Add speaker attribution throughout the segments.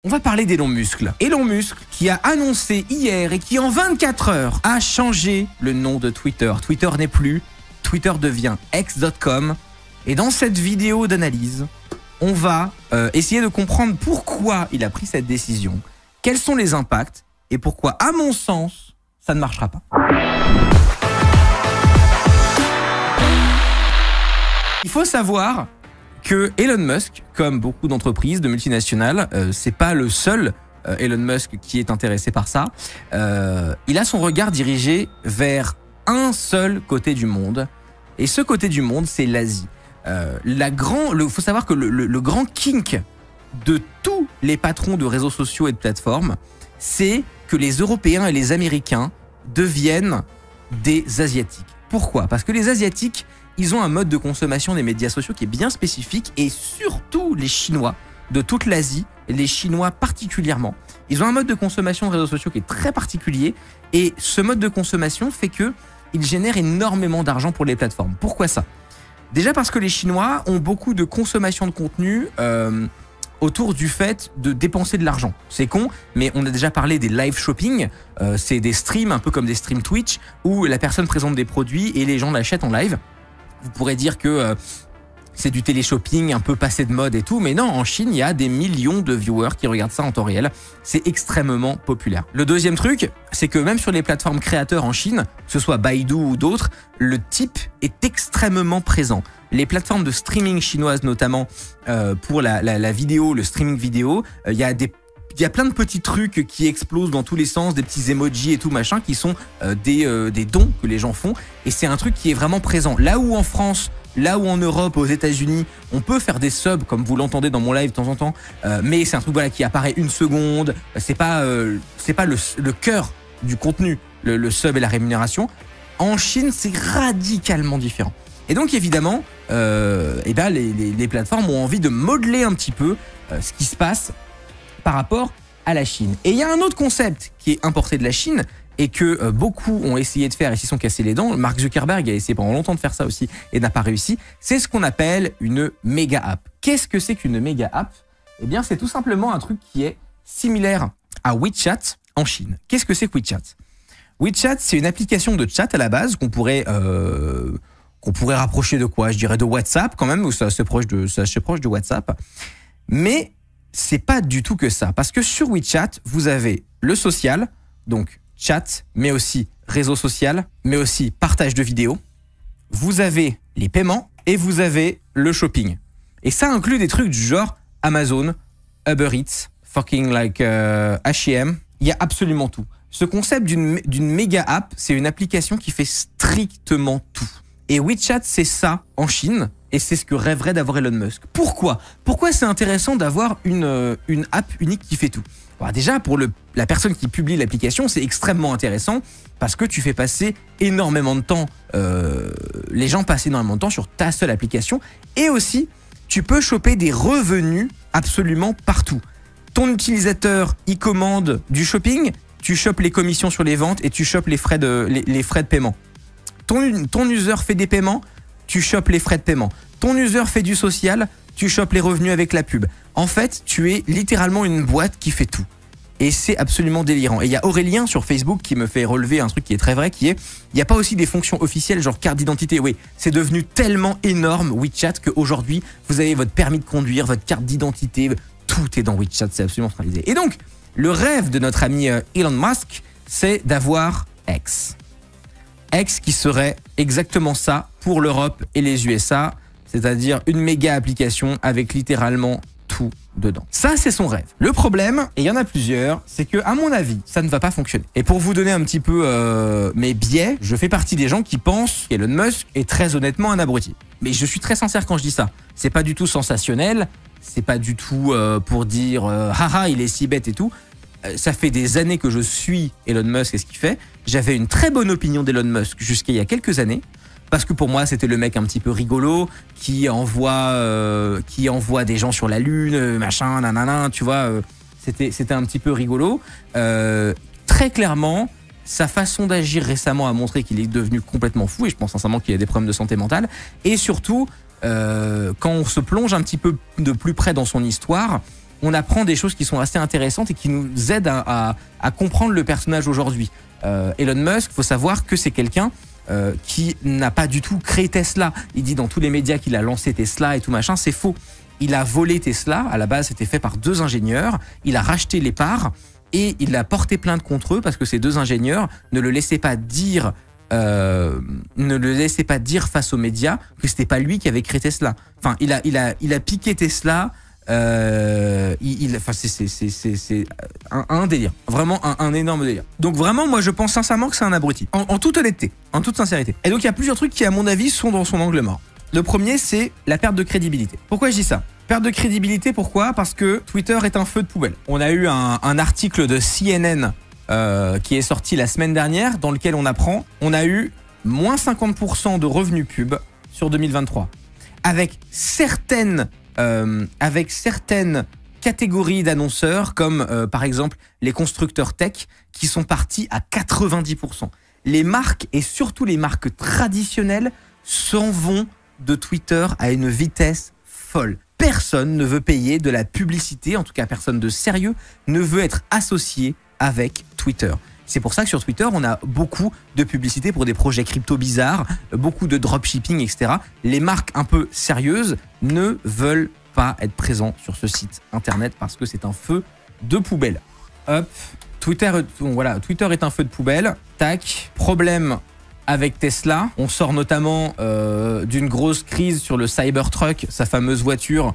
Speaker 1: On va parler d'Elon Musk. Elon Musk qui a annoncé hier et qui en 24 heures a changé le nom de Twitter. Twitter n'est plus, Twitter devient X.com. Et dans cette vidéo d'analyse, on va essayer de comprendre pourquoi il a pris cette décision, quels sont les impacts et pourquoi, à mon sens, ça ne marchera pas. Il faut savoir que Elon Musk, comme beaucoup d'entreprises, de multinationales, c'est pas le seul Elon Musk qui est intéressé par ça. Il a son regard dirigé vers un seul côté du monde. Et ce côté du monde, c'est l'Asie. Faut savoir que le grand kink de tous les patrons de réseaux sociaux et de plateformes, c'est que les Européens et les Américains deviennent des Asiatiques. Pourquoi? Parce que les Asiatiques, ils ont un mode de consommation des médias sociaux qui est bien spécifique, et surtout les Chinois de toute l'Asie, les Chinois particulièrement, ils ont un mode de consommation de réseaux sociaux qui est très particulier, et ce mode de consommation fait que il génère énormément d'argent pour les plateformes. Pourquoi ça? Déjà parce que les Chinois ont beaucoup de consommation de contenu autour du fait de dépenser de l'argent. C'est con, mais on a déjà parlé des live shopping. C'est des streams, un peu comme des streams Twitch, où la personne présente des produits et les gens l'achètent en live. Vous pourrez dire que c'est du télé-shopping un peu passé de mode et tout, mais non, en Chine, il y a des millions de viewers qui regardent ça en temps réel. C'est extrêmement populaire. Le deuxième truc, c'est que même sur les plateformes créateurs en Chine, que ce soit Baidu ou d'autres, le type est extrêmement présent. Les plateformes de streaming chinoises notamment, pour la vidéo, le streaming vidéo, il y a plein de petits trucs qui explosent dans tous les sens, des petits emojis et tout machin, qui sont des dons que les gens font. Et c'est un truc qui est vraiment présent. Là où en France, là où en Europe, aux États-Unis, on peut faire des subs, comme vous l'entendez dans mon live de temps en temps, mais c'est un truc voilà, qui apparaît une seconde. C'est pas le cœur du contenu, le sub et la rémunération. En Chine, c'est radicalement différent. Et donc évidemment, les plateformes ont envie de modeler un petit peu ce qui se passe par rapport à la Chine. Et il y a un autre concept qui est importé de la Chine et que beaucoup ont essayé de faire et s'y sont cassés les dents. Mark Zuckerberg a essayé pendant longtemps de faire ça aussi et n'a pas réussi. C'est ce qu'on appelle une méga app. Qu'est-ce que c'est qu'une méga app? Eh bien, c'est tout simplement un truc qui est similaire à WeChat en Chine. Qu'est-ce que c'est que WeChat? WeChat, c'est une application de chat à la base qu'on pourrait rapprocher de quoi? Je dirais de WhatsApp quand même, ou c'est assez proche de WhatsApp. Mais c'est pas du tout que ça, parce que sur WeChat, vous avez le social, donc chat, mais aussi réseau social, mais aussi partage de vidéos. Vous avez les paiements et vous avez le shopping. Et ça inclut des trucs du genre Amazon, Uber Eats, fucking like H&M. Il y a absolument tout. Ce concept d'une méga app, c'est une application qui fait strictement tout. Et WeChat, c'est ça en Chine, et c'est ce que rêverait d'avoir Elon Musk. Pourquoi? Pourquoi c'est intéressant d'avoir une app unique qui fait tout? Bon, déjà, pour la personne qui publie l'application, c'est extrêmement intéressant parce que tu fais passer énormément de temps, les gens passent énormément de temps sur ta seule application, et aussi, tu peux choper des revenus absolument partout. Ton utilisateur, il commande du shopping, tu chopes les commissions sur les ventes et tu chopes les frais de paiement. Ton user fait des paiements, tu chopes les frais de paiement. Ton user fait du social, tu chopes les revenus avec la pub. En fait, tu es littéralement une boîte qui fait tout. Et c'est absolument délirant. Et il y a Aurélien sur Facebook qui me fait relever un truc qui est très vrai, qui est, il n'y a pas aussi des fonctions officielles, genre carte d'identité. Oui, c'est devenu tellement énorme WeChat qu'aujourd'hui, vous avez votre permis de conduire, votre carte d'identité, tout est dans WeChat, c'est absolument centralisé. Et donc, le rêve de notre ami Elon Musk, c'est d'avoir X. X qui serait exactement ça pour l'Europe et les USA, c'est-à-dire une méga application avec littéralement tout dedans. Ça, c'est son rêve. Le problème, et il y en a plusieurs, c'est que, à mon avis, ça ne va pas fonctionner. Et pour vous donner un petit peu mes biais, je fais partie des gens qui pensent qu'Elon Musk est très honnêtement un abruti. Mais je suis très sincère quand je dis ça. C'est pas du tout sensationnel, c'est pas du tout pour dire haha, il est si bête et tout. Ça fait des années que je suis Elon Musk et ce qu'il fait. J'avais une très bonne opinion d'Elon Musk jusqu'à il y a quelques années. Parce que pour moi, c'était le mec un petit peu rigolo qui envoie des gens sur la Lune, machin, nanana, tu vois. C'était un petit peu rigolo. Très clairement, sa façon d'agir récemment a montré qu'il est devenu complètement fou. Et je pense sincèrement qu'il a des problèmes de santé mentale. Et surtout, quand on se plonge un petit peu de plus près dans son histoire, on apprend des choses qui sont assez intéressantes et qui nous aident à comprendre le personnage aujourd'hui. Elon Musk, faut savoir que c'est quelqu'un qui n'a pas du tout créé Tesla. Il dit dans tous les médias qu'il a lancé Tesla et tout machin, c'est faux. Il a volé Tesla, à la base c'était fait par 2 ingénieurs, il a racheté les parts et il a porté plainte contre eux parce que ces 2 ingénieurs ne le laissaient pas dire face aux médias que c'était pas lui qui avait créé Tesla. Enfin, il a piqué Tesla. Enfin, c'est un délire, vraiment un énorme délire. Donc vraiment, moi je pense sincèrement que c'est un abruti, en toute honnêteté, en toute sincérité. Et donc il y a plusieurs trucs qui, à mon avis, sont dans son angle mort. Le premier, c'est la perte de crédibilité. Pourquoi je dis ça? Perte de crédibilité, pourquoi? Parce que Twitter est un feu de poubelle. On a eu un article de CNN qui est sorti la semaine dernière, dans lequel on apprend, on a eu moins 50% de revenus pub sur 2023. Avec certaines catégories d'annonceurs, comme par exemple les constructeurs tech, qui sont partis à 90%. Les marques, et surtout les marques traditionnelles, s'en vont de Twitter à une vitesse folle. Personne ne veut payer de la publicité, en tout cas personne de sérieux ne veut être associé avec Twitter. C'est pour ça que sur Twitter, on a beaucoup de publicité pour des projets crypto bizarres, beaucoup de dropshipping, etc. Les marques un peu sérieuses ne veulent pas être présents sur ce site internet parce que c'est un feu de poubelle. Hop, Twitter est un feu de poubelle. Tac, problème avec Tesla. On sort notamment d'une grosse crise sur le Cybertruck, sa fameuse voiture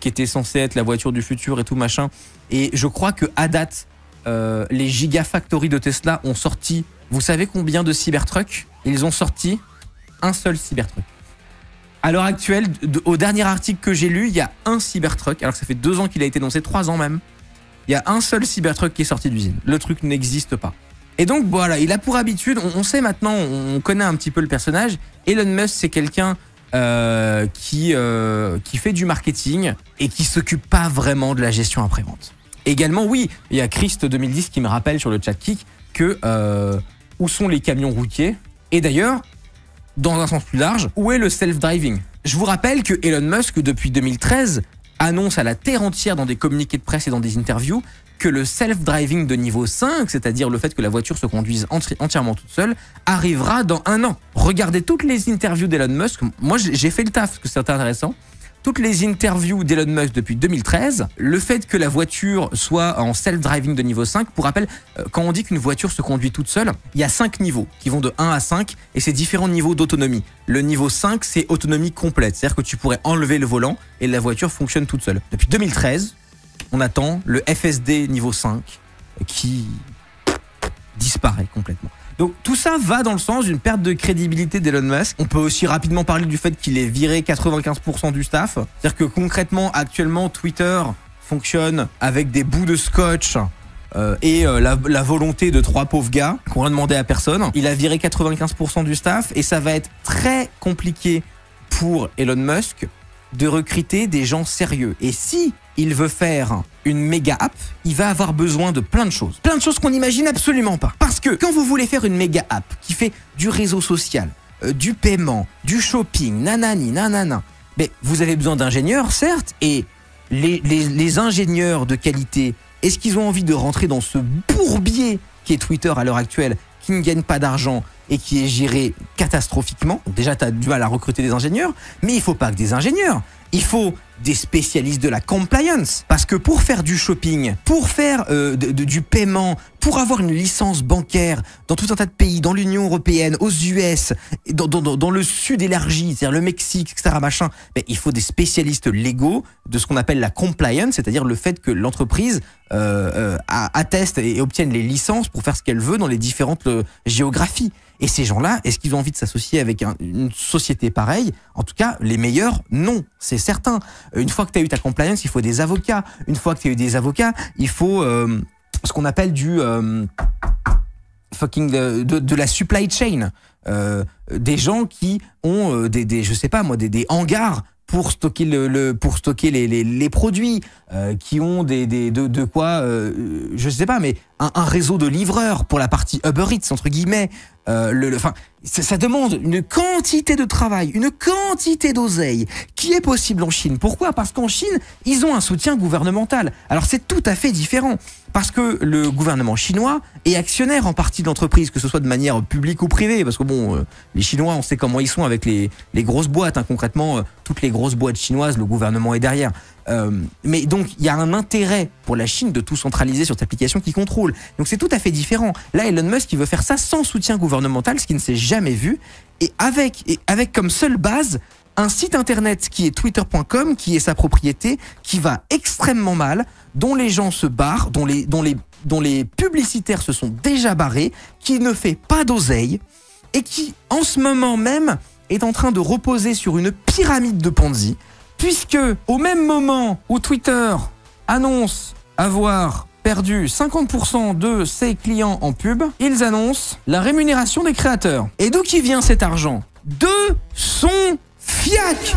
Speaker 1: qui était censée être la voiture du futur et tout machin. Et je crois que à date, les Gigafactory de Tesla ont sorti, vous savez combien de Cybertruck? Ils ont sorti un seul Cybertruck. À l'heure actuelle, au dernier article que j'ai lu, il y a un Cybertruck, alors que ça fait 2 ans qu'il a été lancé, 3 ans même. Il y a un seul Cybertruck qui est sorti d'usine. Le truc n'existe pas. Et donc voilà, il a pour habitude, on sait maintenant, on connaît un petit peu le personnage. Elon Musk, c'est quelqu'un qui fait du marketing et qui s'occupe pas vraiment de la gestion après-vente. Également, oui, il y a Christ2010 qui me rappelle sur le chat Kik que où sont les camions routiers? Et d'ailleurs, dans un sens plus large, où est le self-driving? Je vous rappelle que Elon Musk, depuis 2013, annonce à la terre entière dans des communiqués de presse et dans des interviews que le self-driving de niveau 5, c'est-à-dire le fait que la voiture se conduise entièrement toute seule, arrivera dans 1 an. Regardez toutes les interviews d'Elon Musk. Moi, j'ai fait le taf parce que c'est intéressant. Toutes les interviews d'Elon Musk depuis 2013, le fait que la voiture soit en self-driving de niveau 5, pour rappel, quand on dit qu'une voiture se conduit toute seule, il y a 5 niveaux qui vont de 1 à 5 et c'est différents niveaux d'autonomie. Le niveau 5, c'est autonomie complète, c'est-à-dire que tu pourrais enlever le volant et la voiture fonctionne toute seule. Depuis 2013, on attend le FSD niveau 5 qui disparaît complètement. Donc tout ça va dans le sens d'une perte de crédibilité d'Elon Musk. On peut aussi rapidement parler du fait qu'il ait viré 95% du staff. C'est-à-dire que concrètement, actuellement, Twitter fonctionne avec des bouts de scotch et la volonté de 3 pauvres gars qu'on n'a demandé à personne. Il a viré 95% du staff et ça va être très compliqué pour Elon Musk de recruter des gens sérieux. Et si il veut faire une méga app, il va avoir besoin de plein de choses. Plein de choses qu'on n'imagine absolument pas. Parce que quand vous voulez faire une méga app qui fait du réseau social, du paiement, du shopping, nanani, nanana, mais vous avez besoin d'ingénieurs, certes, et les ingénieurs de qualité, est-ce qu'ils ont envie de rentrer dans ce bourbier qui est Twitter à l'heure actuelle, qui ne gagne pas d'argent et qui est géré catastrophiquement? Donc déjà, tu as du mal à recruter des ingénieurs, mais il faut pas que des ingénieurs. Il faut des spécialistes de la compliance. Parce que pour faire du shopping, pour faire du paiement, pour avoir une licence bancaire dans tout un tas de pays, dans l'Union européenne, aux US, dans le sud élargi, c'est-à-dire le Mexique, etc., machin, mais il faut des spécialistes légaux de ce qu'on appelle la compliance, c'est-à-dire le fait que l'entreprise atteste et obtienne les licences pour faire ce qu'elle veut dans les différentes géographies. Et ces gens-là, est-ce qu'ils ont envie de s'associer avec une société pareille? En tout cas, les meilleurs, non, c'est certain. Une fois que tu as eu ta compliance, il faut des avocats. Une fois que tu as eu des avocats, il faut ce qu'on appelle du de la supply chain. Des gens qui ont je sais pas moi, des hangars pour stocker les produits, qui ont de quoi, je sais pas, mais un réseau de livreurs pour la partie Uber Eats entre guillemets. Enfin, Ça demande une quantité de travail, une quantité d'oseille qui est possible en Chine. Pourquoi? Parce qu'en Chine, ils ont un soutien gouvernemental. Alors c'est tout à fait différent. Parce que le gouvernement chinois est actionnaire en partie de l'entreprise, que ce soit de manière publique ou privée. Parce que bon, les Chinois, on sait comment ils sont avec les grosses boîtes. Hein. Concrètement, toutes les grosses boîtes chinoises, le gouvernement est derrière. Mais donc, il y a un intérêt pour la Chine de tout centraliser sur cette application qui contrôle. Donc c'est tout à fait différent. Là, Elon Musk, il veut faire ça sans soutien gouvernemental, ce qui ne s'est jamais vu, et avec comme seule base un site internet qui est twitter.com, qui est sa propriété, qui va extrêmement mal, dont les gens se barrent, dont les publicitaires se sont déjà barrés, qui ne fait pas d'oseille, et qui, en ce moment même, est en train de reposer sur une pyramide de Ponzi, puisque au même moment où Twitter annonce avoir perdu 50% de ses clients en pub, ils annoncent la rémunération des créateurs. Et d'où qui vient cet argent? De son fiac!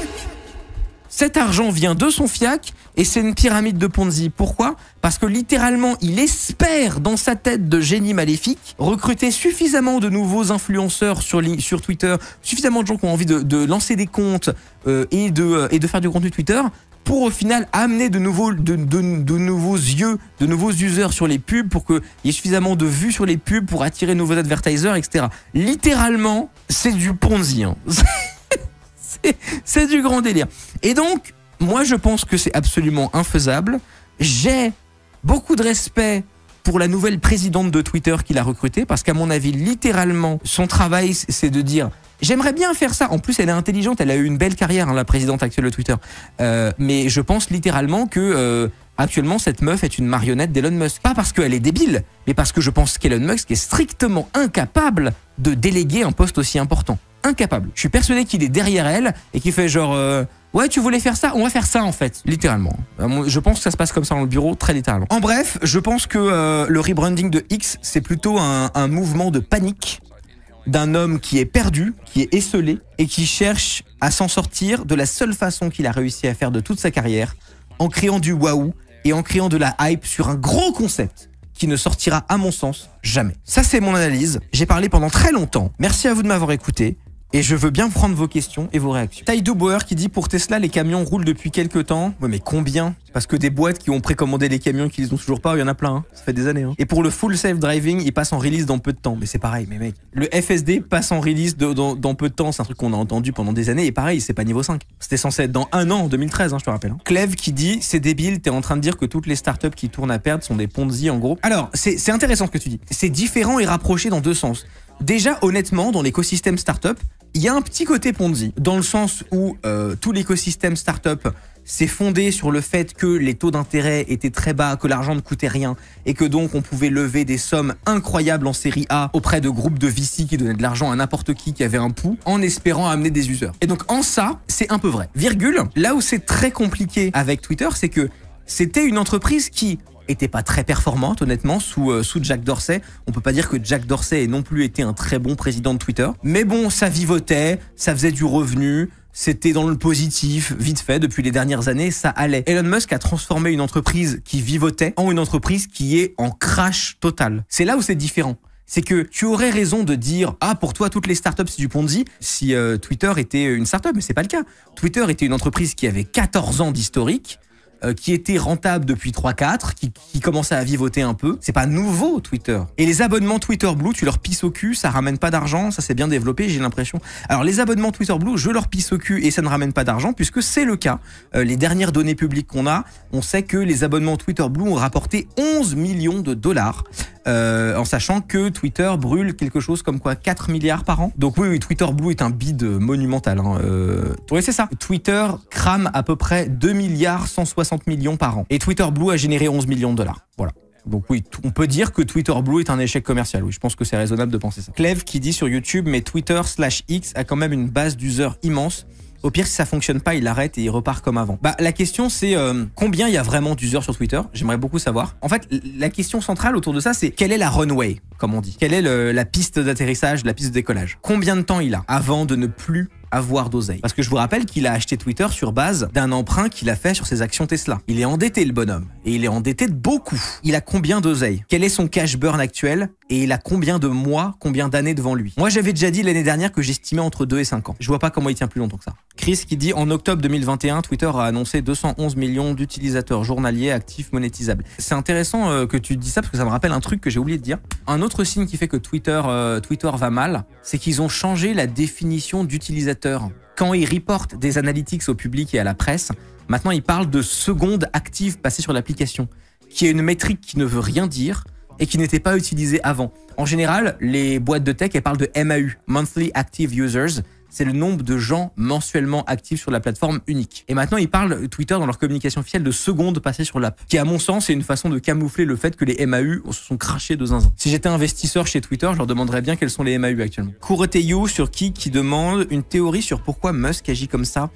Speaker 1: Cet argent vient de son fiac et c'est une pyramide de Ponzi. Pourquoi? Parce que littéralement, il espère dans sa tête de génie maléfique recruter suffisamment de nouveaux influenceurs sur Twitter, suffisamment de gens qui ont envie de lancer des comptes et de faire du contenu Twitter pour au final amener de nouveaux yeux, de nouveaux users sur les pubs, pour qu'il y ait suffisamment de vues sur les pubs pour attirer de nouveaux advertisers, etc. Littéralement, c'est du Ponzi. Hein. C'est du grand délire. Et donc, moi je pense que c'est absolument infaisable. J'ai beaucoup de respect pour la nouvelle présidente de Twitter qu'il a recrutée, parce qu'à mon avis, littéralement, son travail, c'est de dire j'aimerais bien faire ça. En plus, elle est intelligente, elle a eu une belle carrière, hein, la présidente actuelle de Twitter. Mais je pense littéralement que actuellement, cette meuf est une marionnette d'Elon Musk. Pas parce qu'elle est débile, mais parce que je pense qu'Elon Musk est strictement incapable de déléguer un poste aussi important. Incapable. Je suis persuadé qu'il est derrière elle et qu'il fait genre ouais, tu voulais faire ça, on va faire ça en fait, littéralement. Je pense que ça se passe comme ça dans le bureau, très littéralement. En bref, je pense que le rebranding de X, c'est plutôt un mouvement de panique d'un homme qui est perdu, qui est esseulé et qui cherche à s'en sortir de la seule façon qu'il a réussi à faire de toute sa carrière, en créant du waouh et en créant de la hype sur un gros concept qui ne sortira, à mon sens, jamais. Ça, c'est mon analyse. J'ai parlé pendant très longtemps. Merci à vous de m'avoir écouté. Et je veux bien prendre vos questions et vos réactions. Taïdou Bauer qui dit pour Tesla, les camions roulent depuis quelques temps. Ouais, mais combien? Parce que des boîtes qui ont précommandé les camions et qui les ont toujours pas, il y en a plein. Hein. Ça fait des années. Hein. Et pour le full self-driving, il passe en release dans peu de temps. Mais c'est pareil, mais mec. Le FSD passe en release dans peu de temps. C'est un truc qu'on a entendu pendant des années. Et pareil, c'est pas niveau 5. C'était censé être dans un an, en 2013, hein, je te rappelle. Hein. Clève qui dit c'est débile, t'es en train de dire que toutes les startups qui tournent à perdre sont des Ponzi en gros. Alors, c'est intéressant ce que tu dis. C'est différent et rapproché dans deux sens. Déjà, honnêtement, dans l'écosystème startup, il y a un petit côté Ponzi, dans le sens où tout l'écosystème startup s'est fondé sur le fait que les taux d'intérêt étaient très bas, que l'argent ne coûtait rien, et que donc on pouvait lever des sommes incroyables en série A auprès de groupes de VC qui donnaient de l'argent à n'importe qui avait un pouls, en espérant amener des users. Et donc en ça, c'est un peu vrai. Virgule, là où c'est très compliqué avec Twitter, c'est que c'était une entreprise qui était pas très performante, honnêtement, sous Jack Dorsey. On peut pas dire que Jack Dorsey ait non plus été un très bon président de Twitter. Mais bon, ça vivotait, ça faisait du revenu, c'était dans le positif, vite fait, depuis les dernières années, ça allait. Elon Musk a transformé une entreprise qui vivotait en une entreprise qui est en crash total. C'est là où c'est différent. C'est que tu aurais raison de dire « Ah, pour toi, toutes les startups, c'est du Ponzi » si Twitter était une startup, mais c'est pas le cas. Twitter était une entreprise qui avait 14 ans d'historique, qui était rentable depuis 3-4, qui commençait à vivoter un peu. C'est pas nouveau, Twitter. Et les abonnements Twitter Blue, tu leur pisses au cul, ça ramène pas d'argent, ça s'est bien développé, j'ai l'impression. Alors les abonnements Twitter Blue, je leur pisse au cul et ça ne ramène pas d'argent, puisque c'est le cas. Les dernières données publiques qu'on a, on sait que les abonnements Twitter Blue ont rapporté 11 millions de dollars. En sachant que Twitter brûle quelque chose comme quoi 4 milliards par an. Donc oui, Twitter Blue est un bid monumental. Hein. Oui, c'est ça. Twitter crame à peu près 2 milliards 160 millions par an. Et Twitter Blue a généré 11 millions de dollars. Voilà. Donc oui, on peut dire que Twitter Blue est un échec commercial. Oui, je pense que c'est raisonnable de penser ça. Clève qui dit sur YouTube, mais Twitter/X a quand même une base d'users immense. Au pire, si ça fonctionne pas, il arrête et il repart comme avant. Bah, la question, c'est combien il y a vraiment d'users sur Twitter? J'aimerais beaucoup savoir. En fait, la question centrale autour de ça, c'est quelle est la runway, comme on dit? Quelle est la piste d'atterrissage, la piste de décollage? Combien de temps il a avant de ne plus avoir d'oseille? Parce que je vous rappelle qu'il a acheté Twitter sur base d'un emprunt qu'il a fait sur ses actions Tesla. Il est endetté, le bonhomme. Et il est endetté de beaucoup. Il a combien d'oseille? Quel est son cash burn actuel? Et il a combien de mois, combien d'années devant lui? Moi, j'avais déjà dit l'année dernière que j'estimais entre 2 et 5 ans. Je vois pas comment il tient plus longtemps que ça. Chris qui dit, en octobre 2021, Twitter a annoncé 211 millions d'utilisateurs journaliers actifs monétisables. C'est intéressant que tu dis ça parce que ça me rappelle un truc que j'ai oublié de dire. Un autre signe qui fait que Twitter va mal, c'est qu'ils ont changé la définition d'utilisateur. Quand ils reportent des analytics au public et à la presse, maintenant ils parlent de secondes actives passées sur l'application, qui est une métrique qui ne veut rien dire et qui n'était pas utilisée avant. En général, les boîtes de tech, elles parlent de MAU, Monthly Active Users. C'est le nombre de gens mensuellement actifs sur la plateforme unique. Et maintenant, ils parlent, Twitter, dans leur communication officielle, de secondes passées sur l'app, qui, à mon sens, est une façon de camoufler le fait que les MAU se sont crachés de zinzin. Si j'étais investisseur chez Twitter, je leur demanderais bien quels sont les MAU actuellement. Kuroteyu sur qui demande une théorie sur pourquoi Musk agit comme ça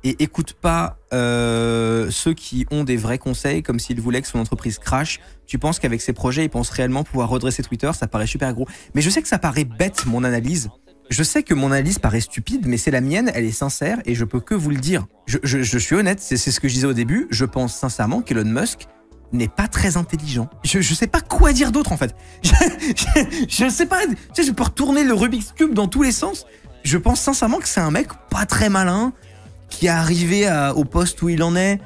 Speaker 1: et écoute pas ceux qui ont des vrais conseils, comme s'il voulait que son entreprise crache. Tu penses qu'avec ses projets, il pense réellement pouvoir redresser Twitter? Ça paraît super gros. Mais je sais que ça paraît bête, mon analyse. Je sais que mon analyse paraît stupide, mais c'est la mienne, elle est sincère, et je peux que vous le dire. Je suis honnête, c'est ce que je disais au début. Je pense sincèrement qu'Elon Musk n'est pas très intelligent. Je sais pas quoi dire d'autre, en fait. Je sais pas, tu sais, je peux retourner le Rubik's Cube dans tous les sens. Je pense sincèrement que c'est un mec pas très malin, qui est arrivé au poste où il en est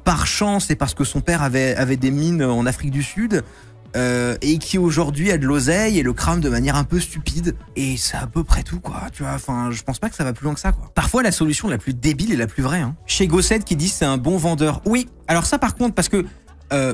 Speaker 1: par chance et parce que son père avait des mines en Afrique du Sud et qui aujourd'hui a de l'oseille et le crame de manière un peu stupide. Et c'est à peu près tout, quoi. Tu vois, enfin, je pense pas que ça va plus loin que ça, quoi. Parfois, la solution la plus débile est la plus vraie. Hein. Chez Gosset qui dit c'est un bon vendeur. Oui, alors ça par contre, parce que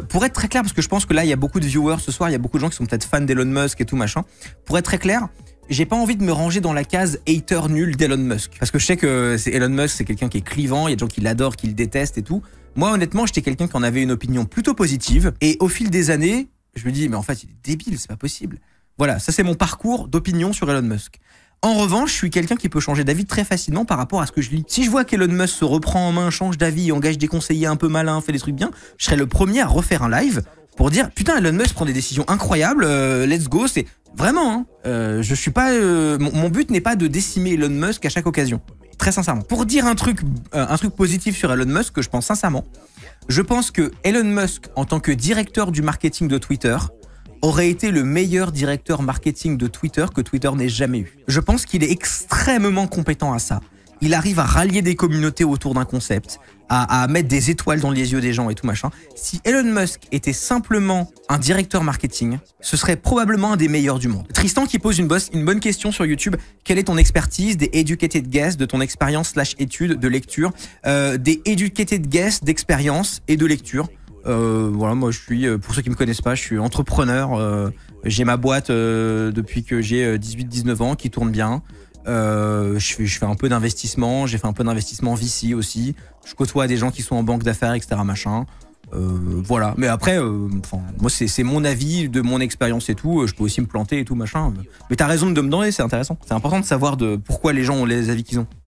Speaker 1: pour être très clair, parce que je pense que là, il y a beaucoup de viewers ce soir, il y a beaucoup de gens qui sont peut-être fans d'Elon Musk et tout machin. Pour être très clair, j'ai pas envie de me ranger dans la case hater nul d'Elon Musk. Parce que je sais que Elon Musk, c'est quelqu'un qui est clivant, il y a des gens qui l'adorent, qui le détestent et tout. Moi, honnêtement, j'étais quelqu'un qui en avait une opinion plutôt positive. Et au fil des années, je me dis, mais en fait, il est débile, c'est pas possible. Voilà, ça c'est mon parcours d'opinion sur Elon Musk. En revanche, je suis quelqu'un qui peut changer d'avis très facilement par rapport à ce que je lis. Si je vois qu'Elon Musk se reprend en main, change d'avis, engage des conseillers un peu malins, fait des trucs bien, je serais le premier à refaire un live pour dire, putain, Elon Musk prend des décisions incroyables, let's go, c'est... Vraiment, hein, je suis pas. Mon but n'est pas de décimer Elon Musk à chaque occasion. Très sincèrement. Pour dire un truc positif sur Elon Musk, que je pense sincèrement, je pense que Elon Musk, en tant que directeur du marketing de Twitter, aurait été le meilleur directeur marketing de Twitter que Twitter n'ait jamais eu. Je pense qu'il est extrêmement compétent à ça. Il arrive à rallier des communautés autour d'un concept, à mettre des étoiles dans les yeux des gens et tout machin. Si Elon Musk était simplement un directeur marketing, ce serait probablement un des meilleurs du monde. Tristan qui pose une bonne question sur YouTube. Quelle est ton expertise? Des educated guess de ton expérience / études de lecture. Des educated guess d'expérience et de lecture. Voilà, moi je suis, pour ceux qui me connaissent pas, je suis entrepreneur. J'ai ma boîte depuis que j'ai 18-19 ans qui tourne bien. Je fais un peu d'investissement, j'ai fait un peu d'investissement VC aussi. Je côtoie des gens qui sont en banque d'affaires, etc. machin. Voilà. Mais après, moi c'est mon avis, de mon expérience et tout. Je peux aussi me planter et tout machin. Mais t'as raison de me demander, c'est intéressant. C'est important de savoir pourquoi les gens ont les avis qu'ils ont.